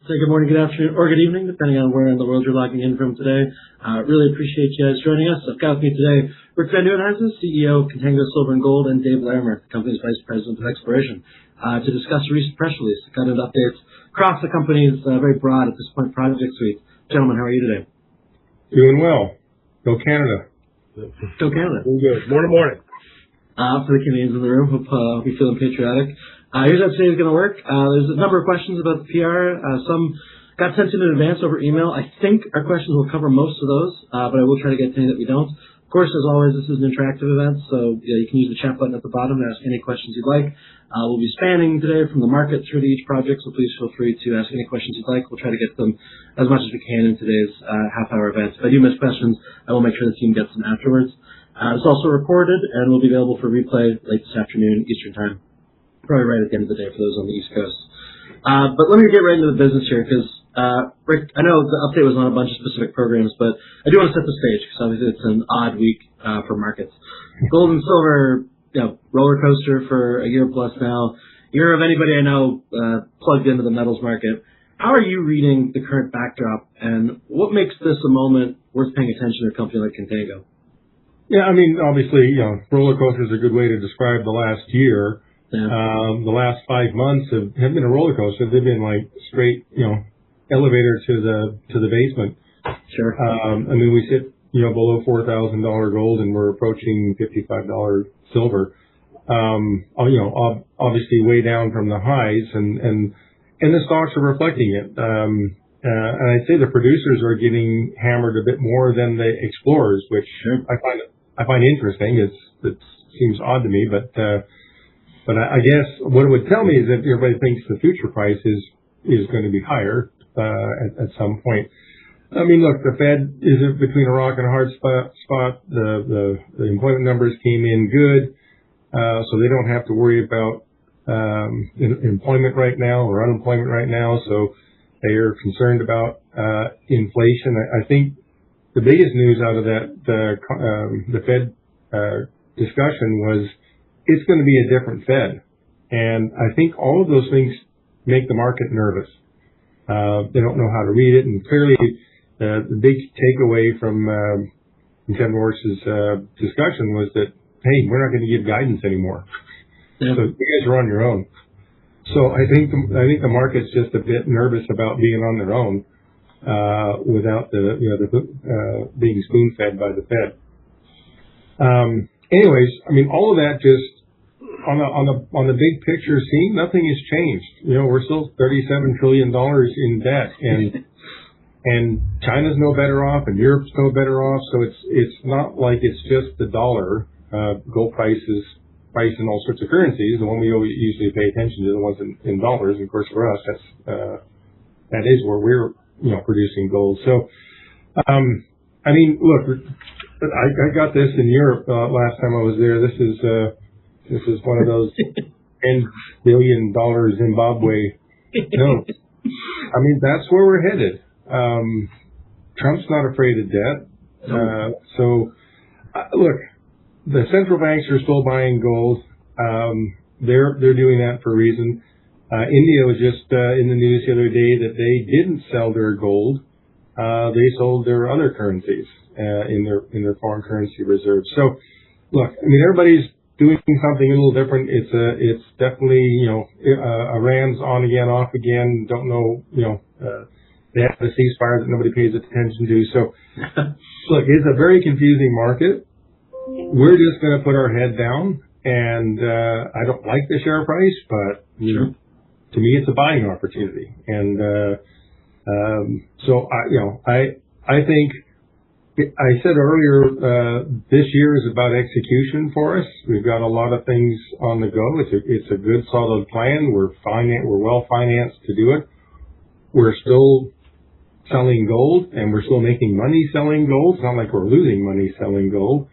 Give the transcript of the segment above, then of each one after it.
Say good morning, good afternoon, or good evening, depending on where in the world you're logging in from today. Really appreciate you guys joining us. I've got with me today Rick Van Nieuwenhuizen, CEO of Contango Silver and Gold, and Dave Larimer, the company's Vice President of Exploration, to discuss a recent press release that got into updates across the company's very broad, at this point, project suite. Gentlemen, how are you today? Doing well. Go Canada. Go Canada. Doing good. Morning. For the Canadians in the room, hope you're feeling patriotic. Here's how today's going to work. There's a number of questions about the PR. Some got sent in advance over email. I think our questions will cover most of those, but I will try to get to any that we don't. Of course, as always, this is an interactive event, so you can use the chat button at the bottom to ask any questions you'd like. We'll be spanning today from the market through to each project, so please feel free to ask any questions you'd like. We'll try to get them as much as we can in today's half-hour event. If I do miss questions, I will make sure the team gets them afterwards. It's also recorded and will be available for replay late this afternoon, Eastern Time. Probably right at the end of the day for those on the East Coast. But let me get right into the business here, because, Rick, I know the update was on a bunch of specific programs, but I do want to set the stage, because obviously it's an odd week for markets. Gold and silver, roller coaster for a year plus now. You're of anybody I know plugged into the metals market. How are you reading the current backdrop, and what makes this a moment worth paying attention to a company like Contango? Yeah, I mean, obviously, roller coaster is a good way to describe the last year. Yeah. The last 5 months have been a roller coaster. They've been like straight, elevator to the basement. Sure. I mean, we sit, below $4,000 gold, and we're approaching $55 silver. Obviously way down from the highs, and the stocks are reflecting it. And I'd say the producers are getting hammered a bit more than the explorers, which sure. I find interesting. It seems odd to me, but I guess what it would tell me is that everybody thinks the future price is going to be higher at some point. I mean, look, the Fed is between a rock and a hard spot. The employment numbers came in good, so they don't have to worry about employment right now or unemployment right now. So they are concerned about inflation. I think the biggest news out of that the Fed discussion was, it's going to be a different Fed. And I think all of those things make the market nervous. They don't know how to read it. And clearly, the big takeaway from Contango's discussion was that, hey, we're not going to give guidance anymore. Yeah. So you guys are on your own. So I think the market's just a bit nervous about being on their own without the being spoon-fed by the Fed. Anyways, I mean, all of that just on the big picture scene, nothing has changed. We're still $37 trillion in debt, and China's no better off, and Europe's no better off. So it's not like it's just the dollar. Gold prices price in all sorts of currencies. The one we usually pay attention to, the ones in dollars. And of course, for us, that is where we're producing gold. So, I mean, look, I got this in Europe last time I was there. This is one of those $10 billion Zimbabwe notes. I mean, that's where we're headed. Trump's not afraid of debt. So, look, the central banks are still buying gold. They're doing that for a reason. India was just in the news the other day that they didn't sell their gold. They sold their other currencies in their foreign currency reserves. So, look, I mean, everybody's doing something a little different. It's definitely Iran's on again, off again. Don't know. They have the ceasefire that nobody pays attention to. So, look, it's a very confusing market. We're just going to put our head down, and I don't like the share price, but sure. To me, it's a buying opportunity. And so I think I said earlier, this year is about execution for us. We've got a lot of things on the go. It's a good, solid plan. We're well financed to do it. We're still selling gold, and we're still making money selling gold. It's not like we're losing money selling gold.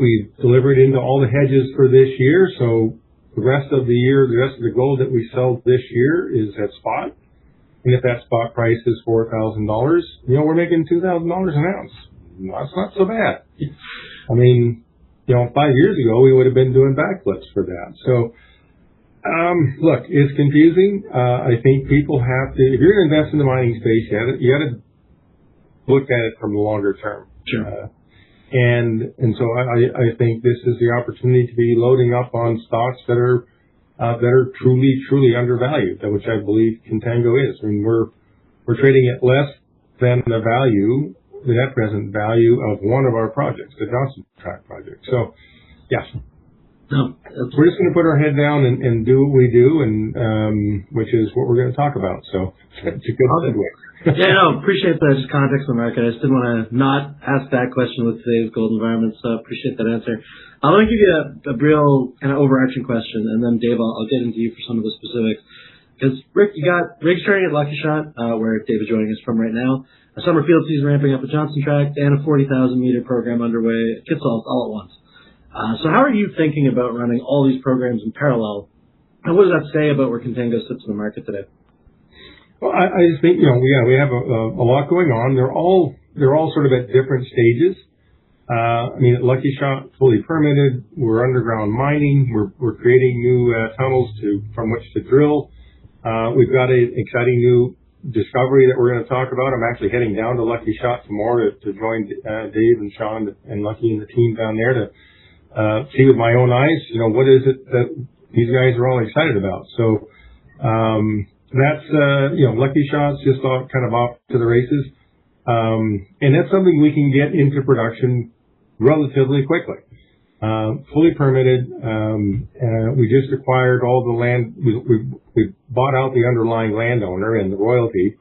We've delivered into all the hedges for this year, so the rest of the gold that we sell this year is at spot. And if that spot price is $4,000, we're making $2,000 an ounce. That's not so bad. I mean, 5 years ago, we would have been doing backflips for that. So Look, it's confusing. I think people have to, if you're going to invest in the mining space, you got to look at it from the longer term. Sure. And so I think this is the opportunity to be loading up on stocks that are truly undervalued, which I believe Contango is. I mean, we're trading at less than the net present value of one of our projects, the Johnson Tract project. So, yes. No, we're just going to put our head down and do what we do, and which is what we're going to talk about. So it's a good segue. Yeah, no, appreciate the just context of the market. I just didn't want to not ask that question with today's gold environment, so appreciate that answer. Let me give you a real kind of overarching question, and then Dave, I'll get into you for some of the specifics. Because Rick, you got rigs turning at Lucky Shot, where Dave is joining us from right now. A summer field season ramping up at Johnson Tract, and a 40,000 meter program underway at Kitsault all at once. So how are you thinking about running all these programs in parallel? And what does that say about where Contango sits in the market today? Well, I just think, we have a lot going on. They're all sort of at different stages. I mean, at Lucky Shot, fully permitted. We're underground mining. We're creating new tunnels from which to drill. We've got an exciting new discovery that we're going to talk about. I'm actually heading down to Lucky Shot tomorrow to join Dave and Sean and Lucky and the team down there to see with my own eyes, what is it that these guys are all excited about. So that's Lucky Shot's just kind of off to the races, and that's something we can get into production relatively quickly. Fully permitted. We just acquired all the land. We bought out the underlying landowner and the royalty.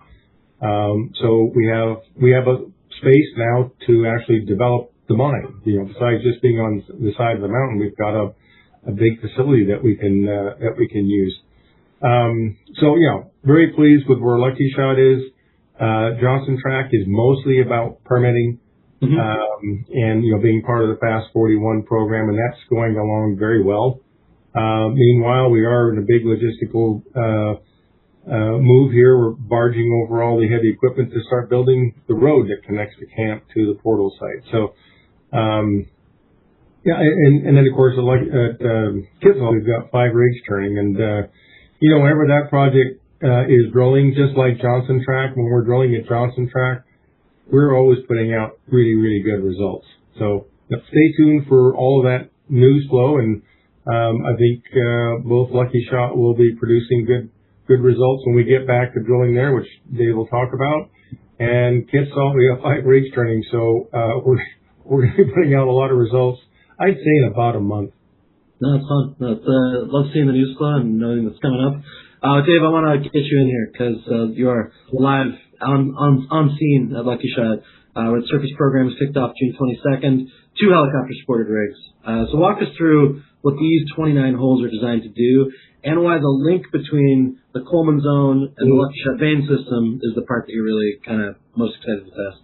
So we have a space now to actually develop the mine. Besides just being on the side of the mountain, we've got a big facility that we can use. So very pleased with where Lucky Shot is. Johnson Tract is mostly about permitting. And being part of the Fast 41 program, and that's going along very well. Meanwhile, we are in a big logistical move here. We're barging over all the heavy equipment to start building the road that connects the camp to the portal site. So, and then of course at Kitsault, we've got 5 rigs turning, and whenever that project is drilling, just like Johnson Tract, when we're drilling at Johnson Tract, we're always putting out really good results. So stay tuned for all of that news flow, and I think both Lucky Shot will be producing good results when we get back to drilling there, which Dave will talk about. And Kitsault, we have 5 rigs turning, so we're going to be putting out a lot of results, I'd say in about a month. No, it's fun. No, love seeing the news flow and knowing what's coming up. Dave, I want to get you in here because you are live on scene at Lucky Shot, where the surface program was kicked off June 22nd, 2 helicopter-supported rigs. So walk us through what these 29 holes are designed to do, and why the link between the Coleman Zone and the Lucky Shot vein system is the part that you're really kind of most excited to test.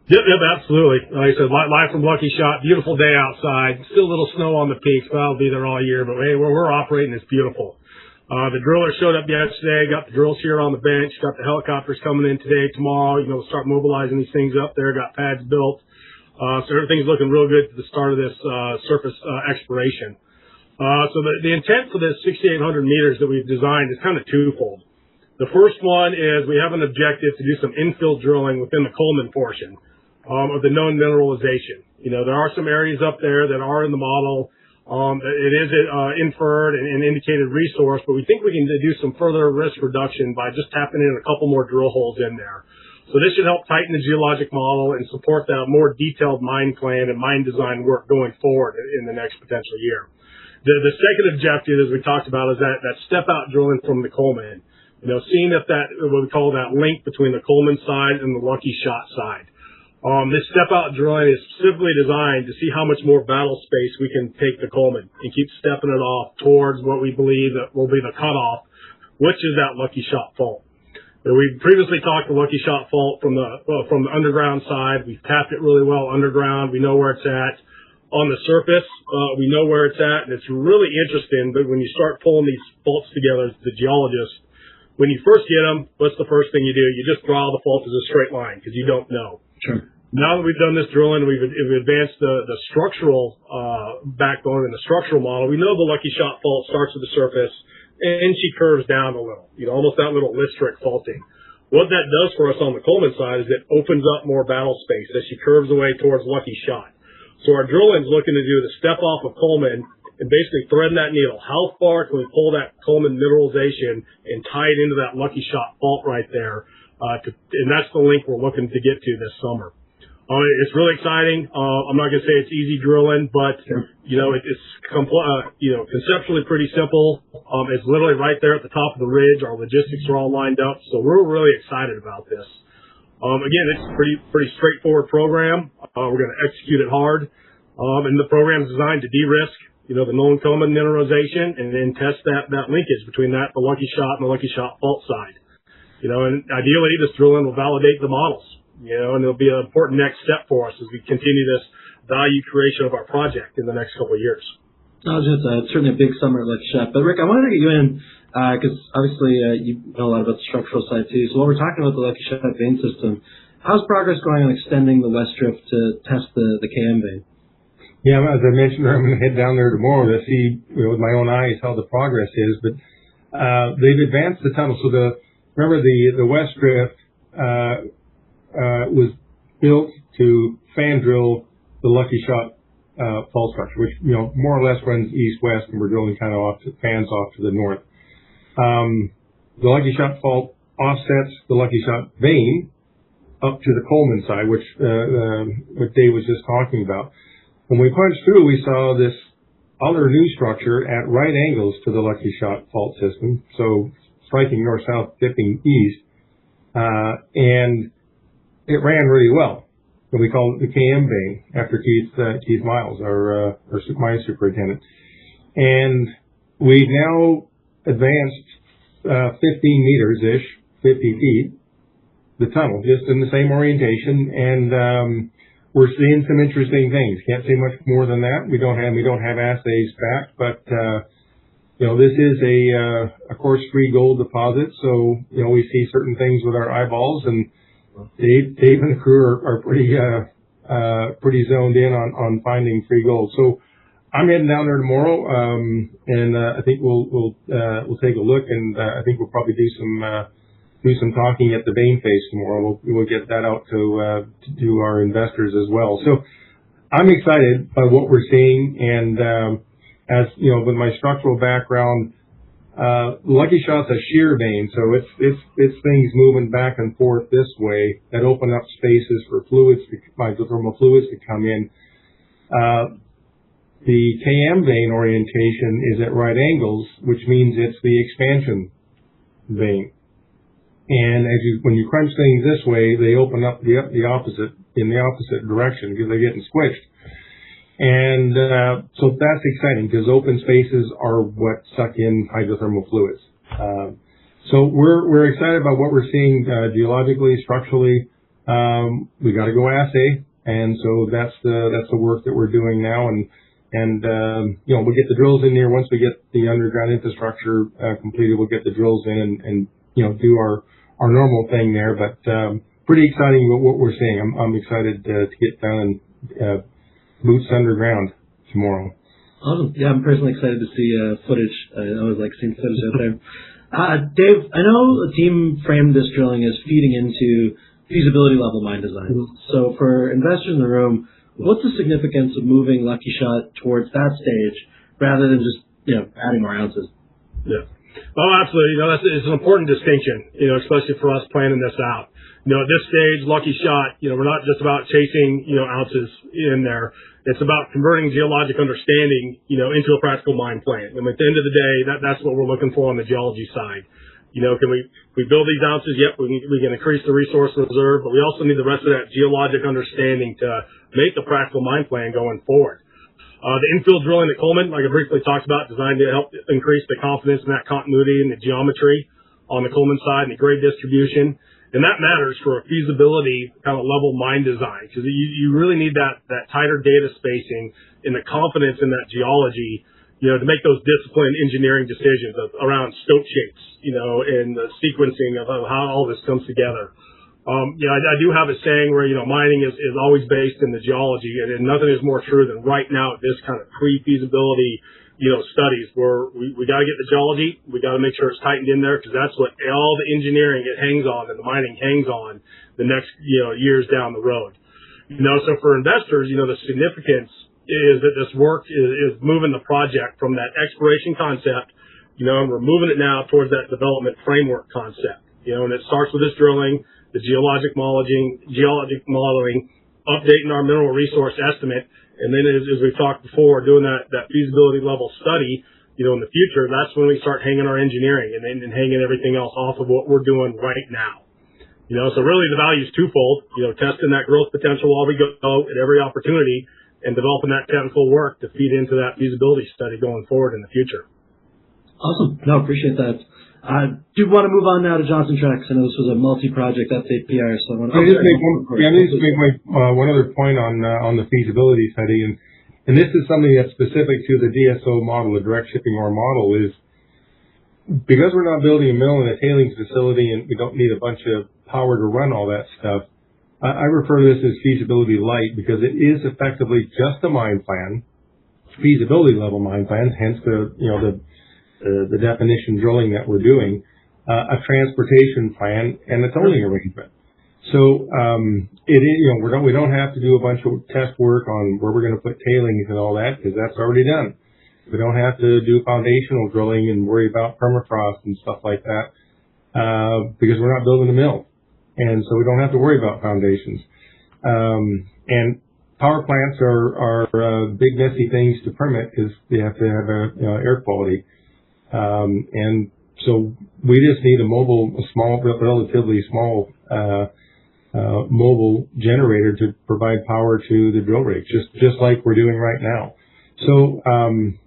Yep, absolutely. Like I said, live from Lucky Shot, beautiful day outside. Still a little snow on the peaks, but I'll be there all year. But hey, where we're operating is beautiful. The driller showed up yesterday, got the drills here on the bench, got the helicopters coming in today, tomorrow, start mobilizing these things up there, got pads built. So everything's looking real good to the start of this surface exploration. So the intent for this 6,800 meters that we've designed is kind of twofold. The first one is we have an objective to do some infill drilling within the Coleman portion of the known mineralization. There are some areas up there that are in the model. It is inferred and indicated resource, but we think we can do some further risk reduction by just tapping in a couple more drill holes in there. So this should help tighten the geologic model and support that more detailed mine plan and mine design work going forward in the next potential year. The second objective, as we talked about, is that step-out drilling from the Coleman. Seeing if that, what we call that link between the Coleman side and the Lucky Shot side. This step-out drilling is specifically designed to see how much more battle space we can take the Coleman and keep stepping it off towards what we believe that will be the cutoff, which is that Lucky Shot fault. We previously talked the Lucky Shot fault from the underground side. We've tapped it really well underground. We know where it's at. On the surface, we know where it's at, and it's really interesting. But when you start pulling these faults together, as the geologist, when you first get them, what's the first thing you do? You just draw the fault as a straight line because you don't know. Sure. Now that we've done this drilling, we've advanced the structural backbone and the structural model. We know the Lucky Shot fault starts at the surface, and she curves down a little, almost that little listric faulting. What that does for us on the Coleman side is it opens up more battle space as she curves away towards Lucky Shot. So our drill-in's looking to do the step off of Coleman and basically thread that needle. How far can we pull that Coleman mineralization and tie it into that Lucky Shot fault right there? And that's the link we're looking to get to this summer. It's really exciting. I'm not going to say it's easy drilling, but, it's conceptually pretty simple. It's literally right there at the top of the ridge. Our logistics are all lined up. So we're really excited about this. Again, it's a pretty straightforward program. We're going to execute it hard. And the program is designed to de-risk, the known Coleman mineralization and then test that linkage between the Lucky Shot and the Lucky Shot fault side. And ideally this drilling will validate the models. And it'll be an important next step for us as we continue this value creation of our project in the next couple of years. It's certainly a big summer at Lucky Shot. But Rick, I wanted to get you in because obviously you know a lot about the structural side too. So while we're talking about the Lucky Shot vein system, how's progress going on extending the West Drift to test the KM vein? Yeah, as I mentioned, I'm going to head down there tomorrow to see with my own eyes how the progress is. But they've advanced the tunnel. So remember the West Drift was built to fan drill the Lucky Shot fault structure, which more or less runs east-west, and we're drilling kind of fans off to the north. The Lucky Shot fault offsets the Lucky Shot vein up to the Coleman side, which what Dave was just talking about. When we punched through, we saw this other new structure at right angles to the Lucky Shot fault system, so striking north-south, dipping east, and it ran really well. So we call it the KM vein after Keith Miles, our mine superintendent. And we've now advanced 15 meters-ish, 50 feet, the tunnel, just in the same orientation, and we're seeing some interesting things. Can't say much more than that. We don't have assays back, but this is a coarse-free gold deposit, so we see certain things with our eyeballs, and Dave and the crew are pretty zoned in on finding free gold. So I'm heading down there tomorrow, and I think we'll take a look, and I think we'll probably do some talking at the vein face tomorrow. We'll get that out to our investors as well. So I'm excited by what we're seeing, and as with my structural background, Lucky Shot's a shear vein, so it's things moving back and forth this way that open up spaces for hydrothermal fluids to come in. The KM vein orientation is at right angles, which means it's the expansion vein. And when you crunch things this way, they open up the opposite direction because they're getting squished. And so that's exciting because open spaces are what suck in hydrothermal fluids. So we're excited about what we're seeing geologically, structurally. We got to go assay, and so that's the work that we're doing now. And we'll get the drills in there once we get the underground infrastructure completed. We'll get the drills in and do our normal thing there. But pretty exciting what we're seeing. I'm excited to get down and boots underground tomorrow. Awesome. Yeah, I'm personally excited to see footage. I always like seeing footage out there. Dave, I know the team framed this drilling as feeding into feasibility level mine design. Mm-hmm. So for investors in the room, what's the significance of moving Lucky Shot towards that stage rather than just adding more ounces? Yeah. Well, absolutely. It's an important distinction, especially for us planning this out. At this stage, Lucky Shot, we're not just about chasing, ounces in there. It's about converting geologic understanding, into a practical mine plan. And at the end of the day, that's what we're looking for on the geology side. Can we build these ounces? Yep, we can increase the resource reserve, but we also need the rest of that geologic understanding to make a practical mine plan going forward. The infill drilling at Coleman, like I briefly talked about, designed to help increase the confidence in that continuity and the geometry on the Coleman side and the grade distribution. And that matters for a feasibility kind of level mine design because you really need that tighter data spacing and the confidence in that geology, to make those disciplined engineering decisions around stope shapes, and the sequencing of how all this comes together. I do have a saying where, mining is always based in the geology, and nothing is more true than right now at this kind of pre-feasibility studies where we got to get the geology. We got to make sure it's tightened in there because that's what all the engineering it hangs on and the mining hangs on the next, years down the road. So for investors, the significance is that this work is moving the project from that exploration concept, and we're moving it now towards that development framework concept, and it starts with this drilling, the geologic modeling, updating our mineral resource estimate. And then as we've talked before, doing that feasibility level study, in the future, that's when we start hanging our engineering and then hanging everything else off of what we're doing right now. So really the value is twofold, testing that growth potential while we go at every opportunity and developing that technical work to feed into that feasibility study going forward in the future. Awesome. No, appreciate that. I do want to move on now to Johnson Tract. I know this was a multi-project update PR, so I want to... I need to make one other point on the feasibility study, and this is something that's specific to the DSO model, the direct shipping ore model, is because we're not building a mill and a tailings facility and we don't need a bunch of power to run all that stuff. I refer to this as feasibility light because it is effectively just a mine plan, feasibility level mine plan, hence the definition drilling that we're doing, a transportation plan, and a tolling arrangement. So it is, we don't have to do a bunch of test work on where we're going to put tailings and all that because that's already done. We don't have to do foundational drilling and worry about permafrost and stuff like that because we're not building a mill. And so we don't have to worry about foundations. And power plants are big, messy things to permit because they have to have air quality. And so we just need relatively small mobile generator to provide power to the drill rigs, just like we're doing right now. So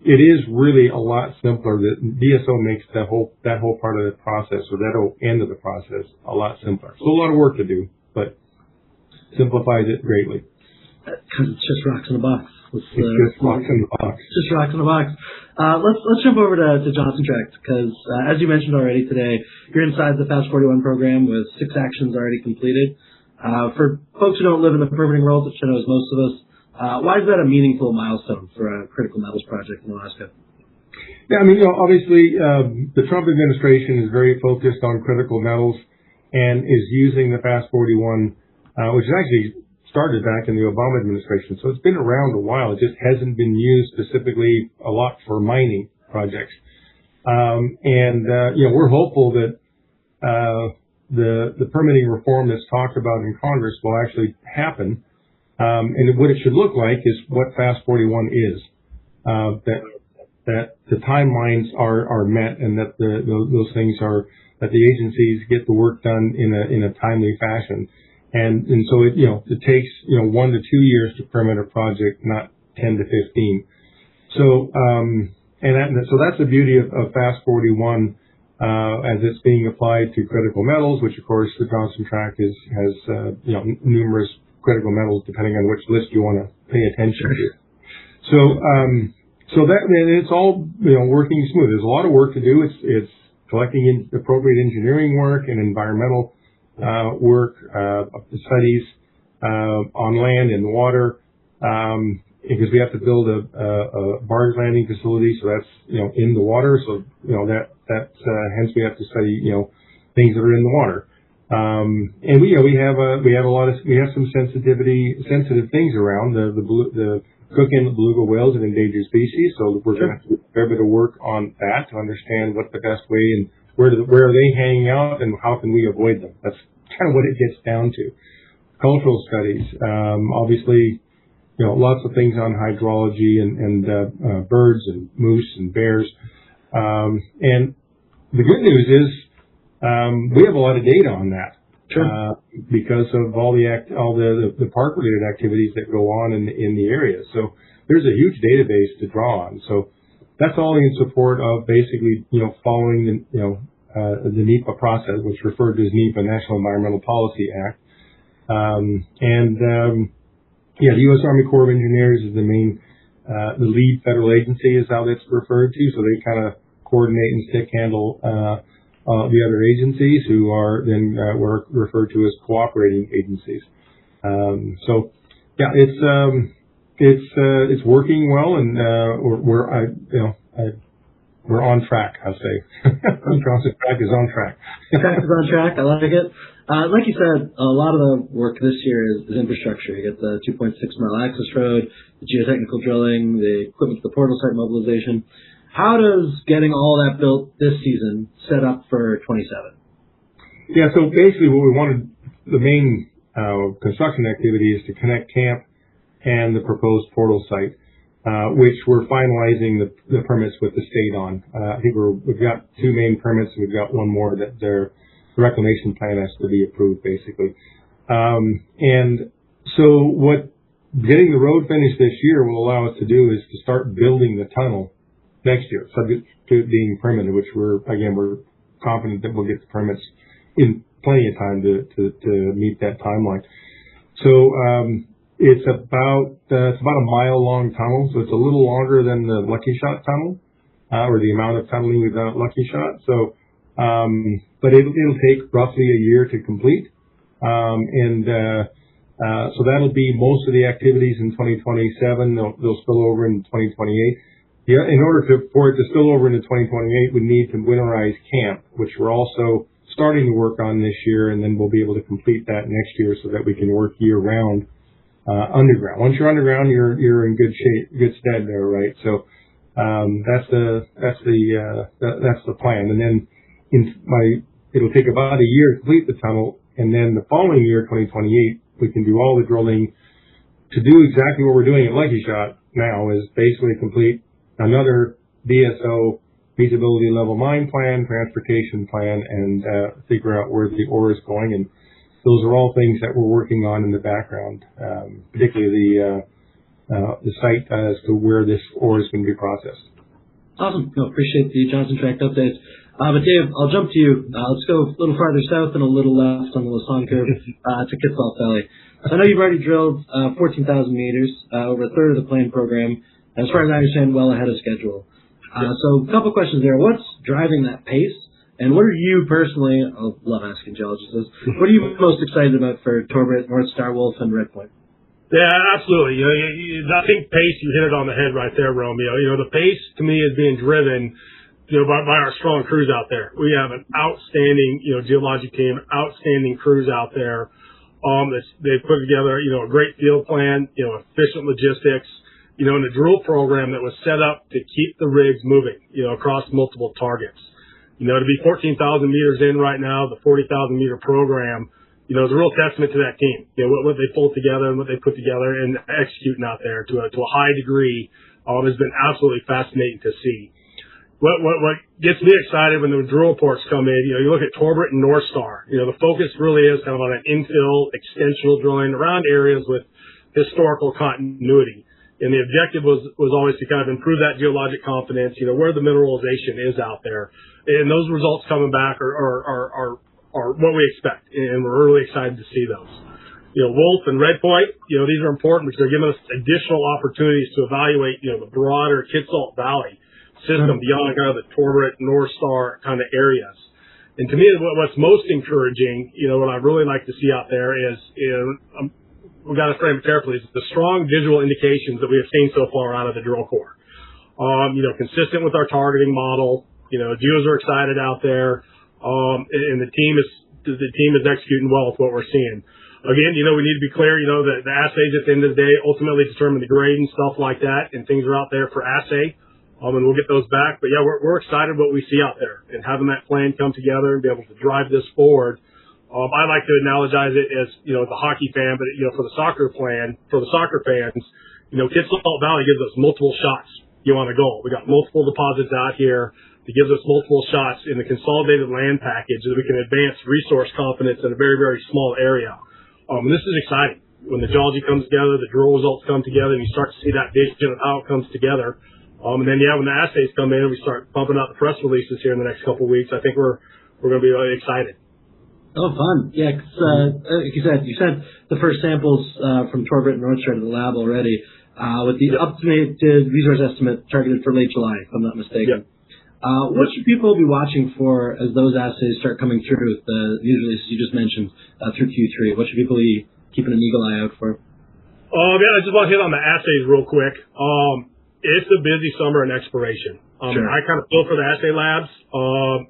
it is really a lot simpler. The DSO makes that whole part of the process, or that whole end of the process, a lot simpler. So a lot of work to do, but simplifies it greatly. Because it's just rocks in a box. It's just rocks in the box. Just rocks in a box. Let's jump over to Johnson Tract because, as you mentioned already today, you're inside the Fast 41 program with 6 actions already completed. For folks who don't live in the permitting world, which I know is most of us, why is that a meaningful milestone for a critical metals project in Alaska? Yeah, obviously, the Trump administration is very focused on critical metals and is using the Fast 41, which is actually started back in the Obama administration. So it's been around a while. It just hasn't been used specifically a lot for mining projects. We're hopeful that the permitting reform that's talked about in Congress will actually happen. And what it should look like is what Fast 41 is, that the timelines are met and that those things are, that the agencies get the work done in a timely fashion. And so it takes, 1 to 2 years to permit a project, not 10 to 15. So, so that's the beauty of Fast 41, as it's being applied to critical metals, which of course the Johnson Tract has numerous critical metals depending on which list you want to pay attention to. So that, it's all, working smooth. There's a lot of work to do. It's collecting appropriate engineering work and environmental work, studies on land and water, because we have to build a barge landing facility, so that's in the water. So hence we have to study things that are in the water. And we have some sensitive things around the Cook Inlet beluga whales, an endangered species. So we're going to do a fair bit of work on that to understand what the best way and where are they hanging out and how can we avoid them. That's kind of what it gets down to. Cultural studies, obviously, lots of things on hydrology and birds and moose and bears. And the good news is we have a lot of data on that. Sure. Because of all the park related activities that go on in the area. So there's a huge database to draw on. So that's all in support of basically, following the NEPA process, which is referred to as NEPA, National Environmental Policy Act. The U.S. Army Corps of Engineers is the lead federal agency is how that's referred to. So they kind of coordinate and stick handle, the other agencies who are then were referred to as cooperating agencies. It's working well, and we're on track, I'll say. Johnson Track is on track. Track is on track. I like it. Like you said, a lot of the work this year is infrastructure. You get the 2.6-mile access road, the geotechnical drilling, the equipment for the portal site mobilization. How does getting all that built this season set up for 27? Yeah, so basically what we wanted, the main construction activity is to connect camp and the proposed portal site, which we're finalizing the permits with the state on. I think we've got 2 main permits, and we've got 1 more that the reclamation plan has to be approved, basically. And so what getting the road finished this year will allow us to do is to start building the tunnel next year, subject to it being permitted, which we're confident that we'll get the permits in plenty of time to meet that timeline. So it's about a mile-long tunnel, so it's a little longer than the Lucky Shot tunnel, or the amount of tunneling we've done at Lucky Shot. So, but it'll take roughly a year to complete, so that'll be most of the activities in 2027. They'll spill over in 2028. Yeah, in order for it to spill over into 2028, we need to winterize camp, which we're also starting to work on this year, and then we'll be able to complete that next year so that we can work year-round underground. Once you're underground, you're in good shape, good stead there, right? So that's the plan. And then it'll take about a year to complete the tunnel, and then the following year, 2028, we can do all the drilling to do exactly what we're doing at Lucky Shot now, is basically complete another DSO feasibility level mine plan, transportation plan, and figure out where the ore is going. And those are all things that we're working on in the background, particularly the site as to where this ore is going to be processed. Awesome. No, appreciate the Johnson Tract updates. But Dave, I'll jump to you. Let's go a little farther south and a little left on the Lassonde curve to Kitsault Valley. I know you've already drilled 14,000 meters, over a third of the planned program, and as far as I understand, well ahead of schedule. So a couple questions there. What's driving that pace? And what are you personally, I love asking geologists this, what are you most excited about for Torbrit, North Star, Wolf, and Red Point? Yeah, absolutely. I think pace, you hit it on the head right there, Romeo. The pace to me is being driven, by our strong crews out there. We have an outstanding, geologic team, outstanding crews out there. They've put together, a great field plan, efficient logistics, and a drill program that was set up to keep the rigs moving, across multiple targets. To be 14,000 meters in right now, the 40,000 meter program, is a real testament to that team. What they pulled together and what they put together and executing out there to a high degree, has been absolutely fascinating to see. What gets me excited when the drill reports come in, you look at Torbrit and North Star, the focus really is kind of on an infill, extensional drilling around areas with historical continuity. And the objective was always to kind of improve that geologic confidence, where the mineralization is out there. And those results coming back are what we expect. And we're really excited to see those. Wolf and Red Point, these are important because they're giving us additional opportunities to evaluate, the broader Kitsault Valley system beyond kind of the Torbrit, North Star kind of areas. And to me, what's most encouraging, what I really like to see out there is, we've got to frame it carefully, is the strong visual indications that we have seen so far out of the drill core. Consistent with our targeting model, geos are excited out there, and the team is executing well with what we're seeing. Again, we need to be clear, that the assays at the end of the day ultimately determine the grade and stuff like that, and things are out there for assay. And we'll get those back. But yeah, we're excited what we see out there and having that plan come together and be able to drive this forward. I like to analogize it as, as a hockey fan, but for the soccer fans, Kitsault Valley gives us multiple shots on a goal. We got multiple deposits out here. It gives us multiple shots in the consolidated land package that we can advance resource confidence in a very, very small area. And this is exciting. When the geology comes together, the drill results come together, and you start to see that vision of how it comes together. And then, when the assays come in and we start pumping out the press releases here in the next couple of weeks, I think we're going to be really excited. Oh, fun. Yeah, like you sent the first samples from Torbrit and North Star to the lab already with the updated resource estimate targeted for late July, if I'm not mistaken. Yep. What should people be watching for as those assays start coming through with the news releases you just mentioned through Q3? What should people be keeping an eagle eye out for? I just want to hit on the assays real quick. It's a busy summer in exploration. Sure. I kind of feel for the assay labs.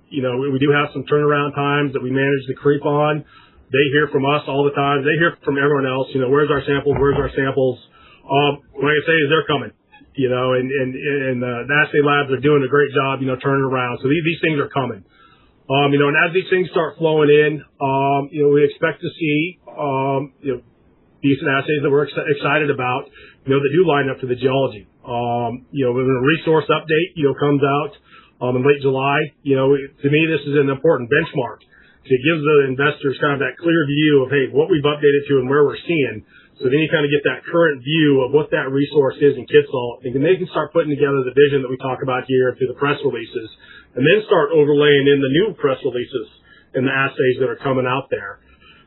We do have some turnaround times that we manage to creep on. They hear from us all the time. They hear from everyone else. Where's our samples? Where's our samples? What I can say is they're coming. And the assay labs are doing a great job, turning around. So these things are coming. And as these things start flowing in, we expect to see, decent assays that we're excited about, that do line up to the geology. When a resource update, comes out, in late July, to me, this is an important benchmark. It gives the investors kind of that clear view of, hey, what we've updated to and where we're seeing. So then you kind of get that current view of what that resource is in Kitsault, and they can start putting together the vision that we talk about here through the press releases, and then start overlaying in the new press releases and the assays that are coming out there.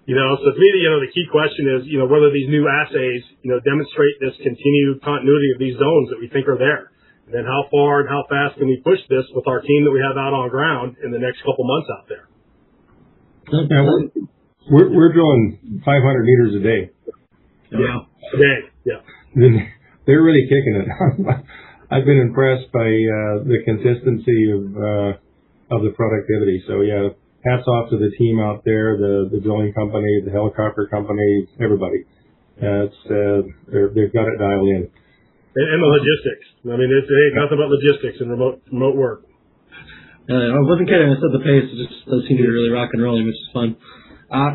So to me, the key question is, whether these new assays, demonstrate this continued continuity of these zones that we think are there. And then how far and how fast can we push this with our team that we have out on ground in the next couple months out there? Yeah, we're drilling 500 meters a day. Yeah. A day, yeah. They're really kicking it. I've been impressed by the consistency of the productivity. So yeah, hats off to the team out there, the drilling company, the helicopter company, everybody. They've got it dialed in. And the logistics. I mean, it ain't nothing but logistics and remote work. I wasn't kidding. I said the pace just does seem to be really rock and rolling, which is fun.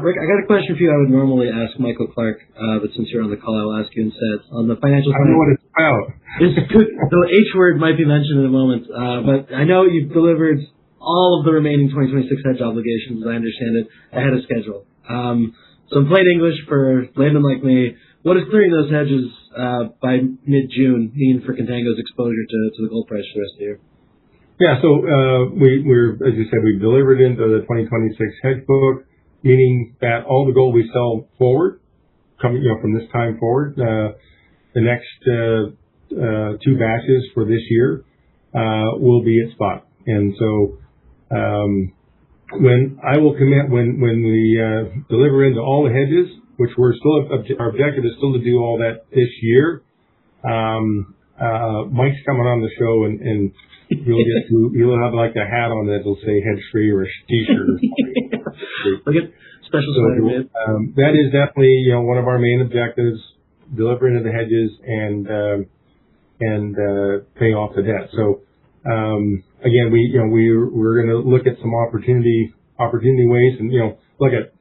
Rick, I got a question for you. I would normally ask Michael Clark, but since you're on the call, I will ask you instead. On the financial side, I know what it's about. The H word might be mentioned in a moment, but I know you've delivered all of the remaining 2026 hedge obligations, as I understand it, ahead of schedule. So in plain English, for laymen like me, what does clearing those hedges by mid-June mean for Contango's exposure to the gold price for the rest of the year? Yeah, so we're, as you said, we've delivered into the 2026 hedge book, meaning that all the gold we sell forward, coming from this time forward, the next two batches for this year will be at spot. And so when I will commit, when we deliver into all the hedges, which we're still, our objective is still to do all that this year. Mike's coming on the show and you'll have like a hat on that'll say hedge free or a t-shirt. Look at special sweater. That is definitely, one of our main objectives, delivering to the hedges and paying off the debt. So, again, we're going to look at some opportunity ways and, look at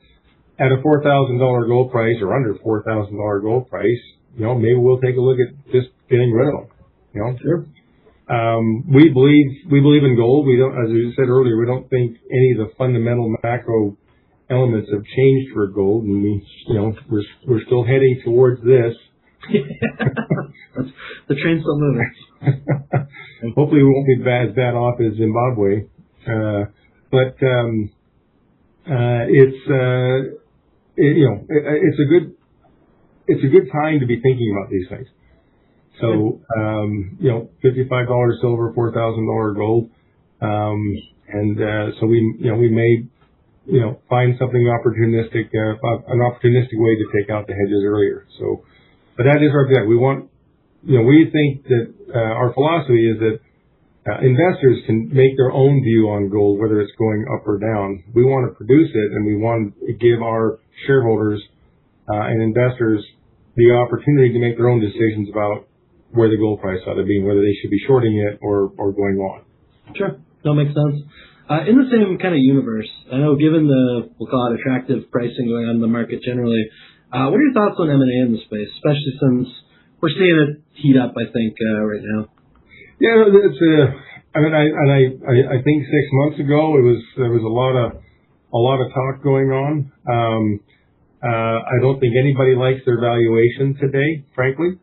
a $4,000 gold price or under $4,000 gold price, maybe we'll take a look at just getting rid of them, Sure. We believe in gold. We don't, as we said earlier, we don't think any of the fundamental macro elements have changed for gold, and we're still heading towards this. The train's still moving. Hopefully, we won't be as bad off as Zimbabwe, but it's a good time to be thinking about these things. So, $55 silver, $4,000 gold. So we may, find something opportunistic, an opportunistic way to take out the hedges earlier. So, but that is our objective. We want, we think that, our philosophy is that, investors can make their own view on gold, whether it's going up or down. We want to produce it, and we want to give our shareholders, and investors the opportunity to make their own decisions about where the gold price ought to be, whether they should be shorting it or going long. Sure. That makes sense. In the same kind of universe, I know given the, we'll call it attractive pricing going on in the market generally, what are your thoughts on M&A in the space, especially since we're seeing it heat up, I think, right now? Yeah, it's I think 6 months ago there was a lot of talk going on. I don't think anybody likes their valuation today, frankly.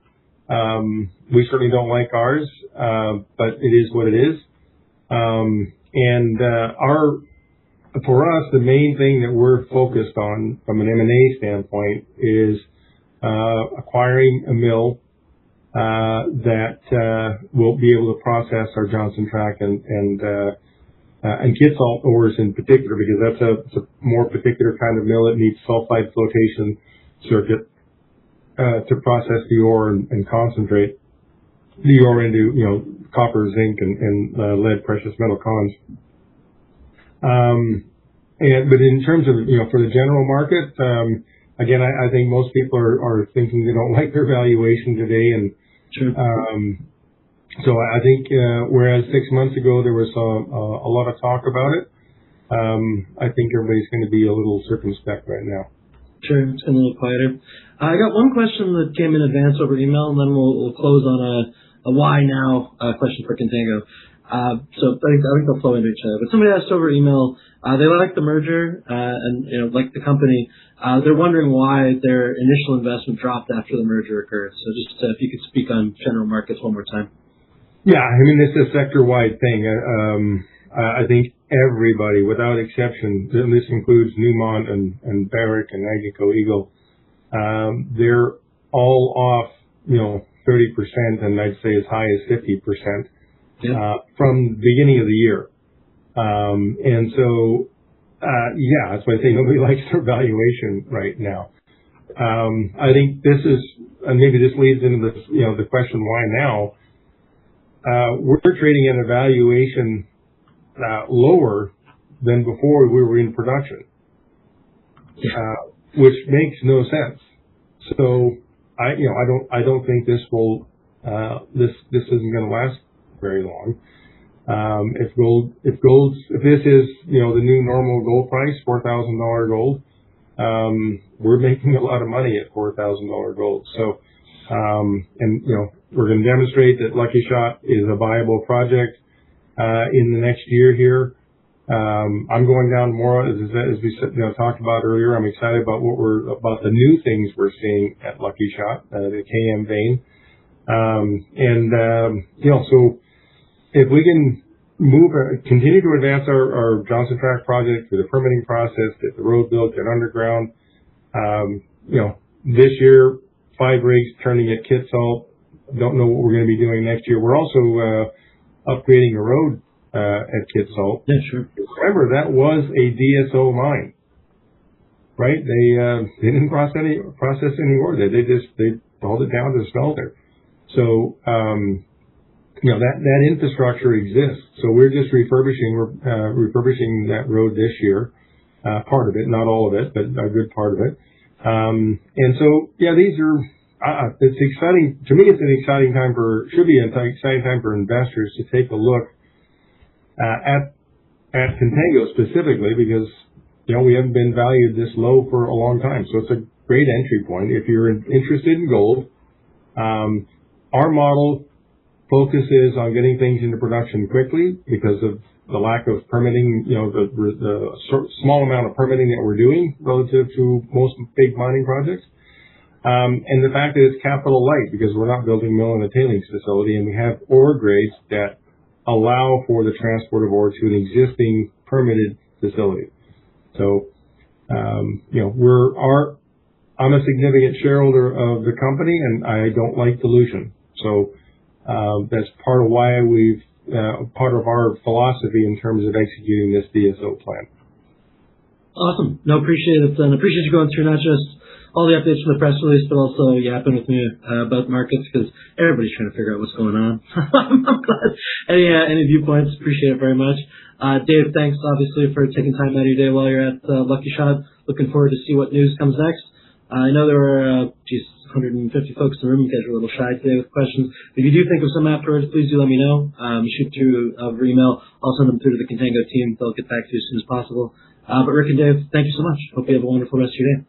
We certainly don't like ours, but it is what it is. For us, the main thing that we're focused on from an M&A standpoint is acquiring a mill that will be able to process our Johnson Tract and Kitsault ores in particular, because that's a more particular kind of mill. It needs sulfide flotation circuit to process the ore and concentrate the ore into copper, zinc, and lead precious metal cons. But in terms of, for the general market, again, I think most people are thinking they don't like their valuation today. And True. so I think, whereas 6 months ago there was a lot of talk about it, I think everybody's going to be a little circumspect right now. Sure, it's getting a little quieter. I got one question that came in advance over email, and then we'll close on a why now question for Contango. So I think they'll flow into each other. But somebody asked over email, they like the merger and like the company. They're wondering why their initial investment dropped after the merger occurred. So just if you could speak on general markets one more time. Yeah, I mean, this is a sector-wide thing. I think everybody, without exception, and this includes Newmont and Barrick and Agnico Eagle, they're all off, 30%, and I'd say as high as 50%. From the beginning of the year. And so, that's why I say nobody likes their valuation right now. I think this is, and maybe this leads into this, the question, why now? We're trading at a valuation lower than before we were in production, which makes no sense. So I don't think this will, this isn't going to last very long. If this is, the new normal gold price, $4,000 gold, we're making a lot of money at $4,000 gold. So, we're going to demonstrate that Lucky Shot is a viable project, in the next year here. I'm going down more, as we talked about earlier. I'm excited about about the new things we're seeing at Lucky Shot, the KM vein. So if we can continue to advance our Johnson Tract project through the permitting process, get the road built, get underground, this year, 5 rigs turning at Kitsault. Don't know what we're going to be doing next year. We're also upgrading a road at Kitsault. Yeah, sure. Remember, that was a DSO mine, right? They didn't process any ore. They hauled it down to the smelter. So that infrastructure exists. So we're just refurbishing that road this year, part of it, not all of it, but a good part of it. And so these are. It's exciting to me. It's an exciting time should be an exciting time for investors to take a look at Contango specifically, because we haven't been valued this low for a long time. So it's a great entry point if you're interested in gold. Our model focuses on getting things into production quickly because of the lack of permitting. The small amount of permitting that we're doing relative to most big mining projects. And the fact that it's capital light because we're not building a mill and a tailings facility, and we have ore grades that allow for the transport of ore to an existing permitted facility. So, I'm a significant shareholder of the company, and I don't like dilution. So, that's part of why part of our philosophy in terms of executing this DSO plan. Awesome. No, appreciate it. And appreciate you going through not just all the updates from the press release, but also yapping with me about markets, because everybody's trying to figure out what's going on. I'm glad. Any viewpoints, appreciate it very much. Dave, thanks obviously for taking time out of your day while you're at Lucky Shot. Looking forward to see what news comes next. I know there were 150 folks in the room. You guys were a little shy today with questions. If you do think of some afterwards, please do let me know. Shoot through over email. I'll send them through to the Contango team. They'll get back to you as soon as possible. But Rick and Dave, thank you so much. Hope you have a wonderful rest of your day.